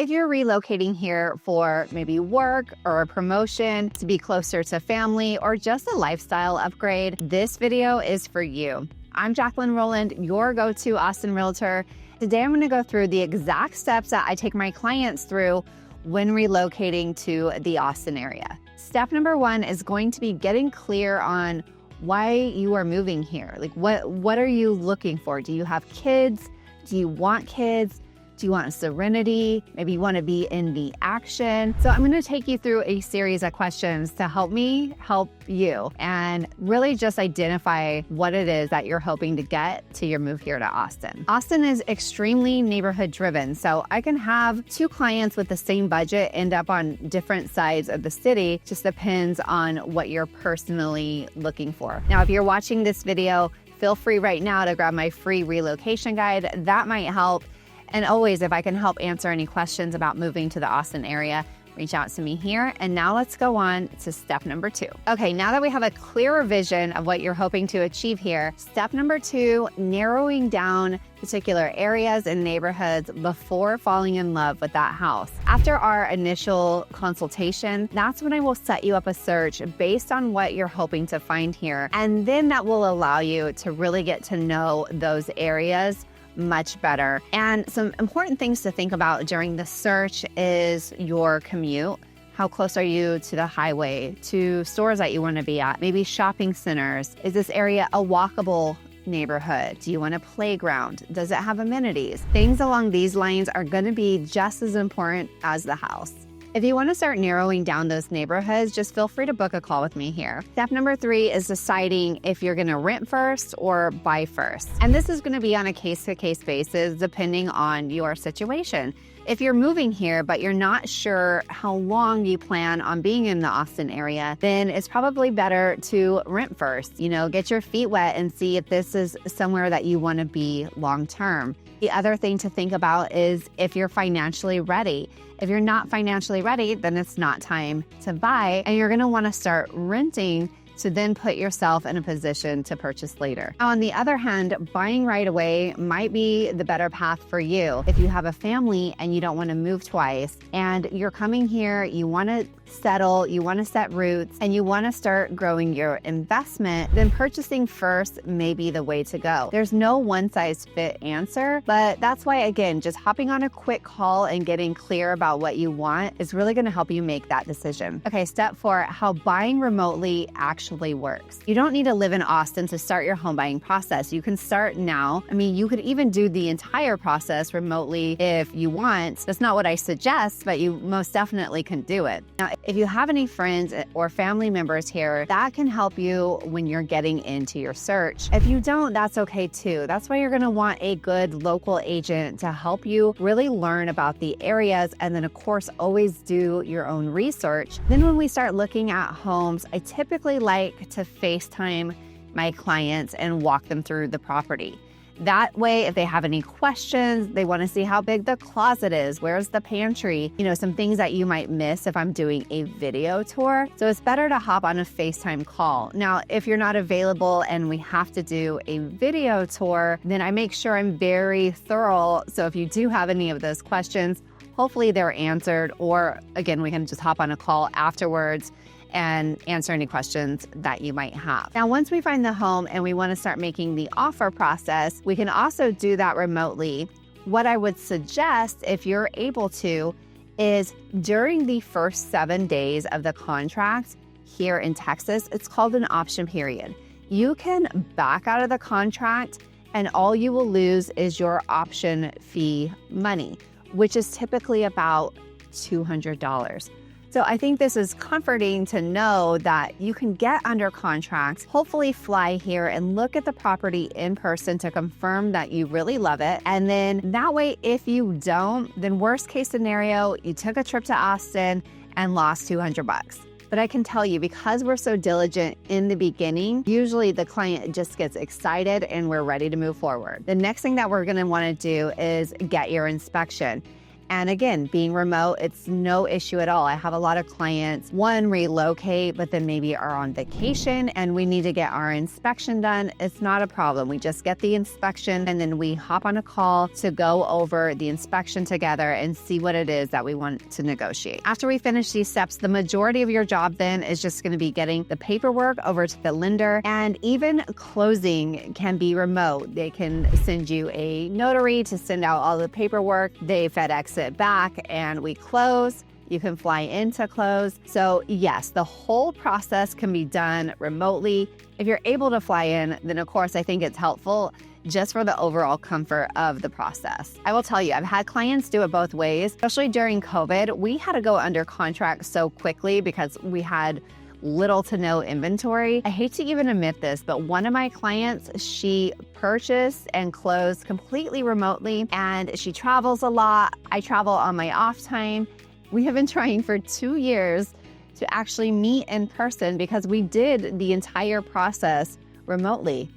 If you're relocating here for maybe work or a promotion, to be closer to family, or just a lifestyle upgrade, this video is for you. I'm Jacqueline Roland, your go-to Austin realtor. Today, I'm going to go through the exact steps that I take my clients through when relocating to the Austin area. Step number one is going to be getting clear on why you are moving here. Like, what are you looking for? Do you have kids? Do you want kids? Do you want serenity? Maybe you want to be in the action. So I'm going to take you through a series of questions to help me help you and really just identify what it is that you're hoping to get to your move here to Austin. Austin is extremely neighborhood driven. So I can have two clients with the same budget end up on different sides of the city. Just depends on what you're personally looking for. Now, if you're watching this video, feel free right now to grab my free relocation guide. That might help. And always, if I can help answer any questions about moving to the Austin area, reach out to me here. And now let's go on to step number two. Okay, now that we have a clearer vision of what you're hoping to achieve here, step number two, narrowing down particular areas and neighborhoods before falling in love with that house. After our initial consultation, that's when I will set you up a search based on what you're hoping to find here. And then that will allow you to really get to know those areas much better. And some important things to think about during the search is your commute. How close are you to the highway, to stores that you want to be at, maybe shopping centers? Is this area a walkable neighborhood? Do you want a playground? Does it have amenities? Things along these lines are going to be just as important as the house. If you want to start narrowing down those neighborhoods, just feel free to book a call with me here. Step number three is deciding if you're going to rent first or buy first. And this is going to be on a case-to-case basis depending on your situation. If you're moving here, but you're not sure how long you plan on being in the Austin area, then it's probably better to rent first. Get your feet wet and see if this is somewhere that you want to be long-term. The other thing to think about is if you're financially ready. If you're not financially ready, then it's not time to buy, and you're going to want to start renting to then put yourself in a position to purchase later. Now, on the other hand, buying right away might be the better path for you. If you have a family and you don't want to move twice, and you're coming here, you want to settle, you want to set roots, and you want to start growing your investment, then purchasing first may be the way to go. There's no one-size-fit answer, but that's why, again, just hopping on a quick call and getting clear about what you want is really going to help you make that decision. Okay, step four, how buying remotely actually works. You don't need to live in Austin to start your home buying process. You can start now. You could even do the entire process remotely if you want. That's not what I suggest, but you most definitely can do it. Now, if you have any friends or family members here, that can help you when you're getting into your search. If you don't, that's okay too. That's why you're going to want a good local agent to help you really learn about the areas, and then of course always do your own research. Then when we start looking at homes, I typically like to FaceTime my clients and walk them through the property. That way, if they have any questions, they want to see how big the closet is, where's the pantry, some things that you might miss if I'm doing a video tour. So it's better to hop on a FaceTime call. Now, if you're not available and we have to do a video tour, then I make sure I'm very thorough. So if you do have any of those questions, hopefully they're answered, or again, we can just hop on a call afterwards and answer any questions that you might have. Now, once we find the home and we want to start making the offer process, we can also do that remotely. What I would suggest, if you're able to, is during the first 7 days of the contract here in Texas, it's called an option period. You can back out of the contract and all you will lose is your option fee money, which is typically about $200. So I think this is comforting to know that you can get under contract, hopefully fly here and look at the property in person to confirm that you really love it. And then that way, if you don't, then worst case scenario, you took a trip to Austin and lost $200. But I can tell you, because we're so diligent in the beginning, usually the client just gets excited and we're ready to move forward. The next thing that we're gonna wanna do is get your inspection. And again, being remote, it's no issue at all. I have a lot of clients, one, relocate, but then maybe are on vacation and we need to get our inspection done. It's not a problem. We just get the inspection and then we hop on a call to go over the inspection together and see what it is that we want to negotiate. After we finish these steps, the majority of your job then is just going to be getting the paperwork over to the lender, and even closing can be remote. They can send you a notary to send out all the paperwork. They FedEx it back and we close. You can fly in to close. So yes, the whole process can be done remotely. If you're able to fly in, then of course I think it's helpful just for the overall comfort of the process. I will tell you, I've had clients do it both ways, especially during COVID. We had to go under contract so quickly because we had little to no inventory. I hate to even admit this, but one of my clients, she purchased and closed completely remotely, and she travels a lot. I travel on my off time. We have been trying for 2 years to actually meet in person because we did the entire process remotely.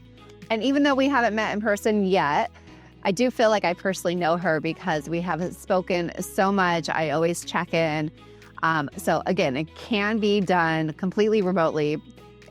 And even though we haven't met in person yet, I do feel like I personally know her because we have spoken so much. I always check in. So again, it can be done completely remotely.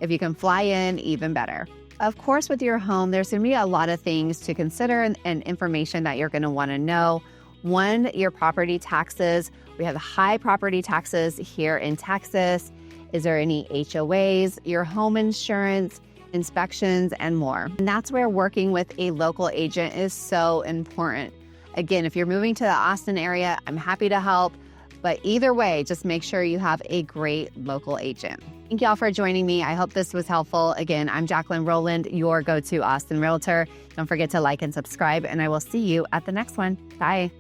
If you can fly in, even better. Of course, with your home, there's going to be a lot of things to consider and information that you're going to want to know. One, your property taxes. We have high property taxes here in Texas. Is there any HOAs, your home insurance, inspections, and more? And that's where working with a local agent is so important. Again, if you're moving to the Austin area, I'm happy to help. But either way, just make sure you have a great local agent. Thank y'all for joining me. I hope this was helpful. Again, I'm Jacqueline Roland, your go-to Austin realtor. Don't forget to like and subscribe, and I will see you at the next one. Bye.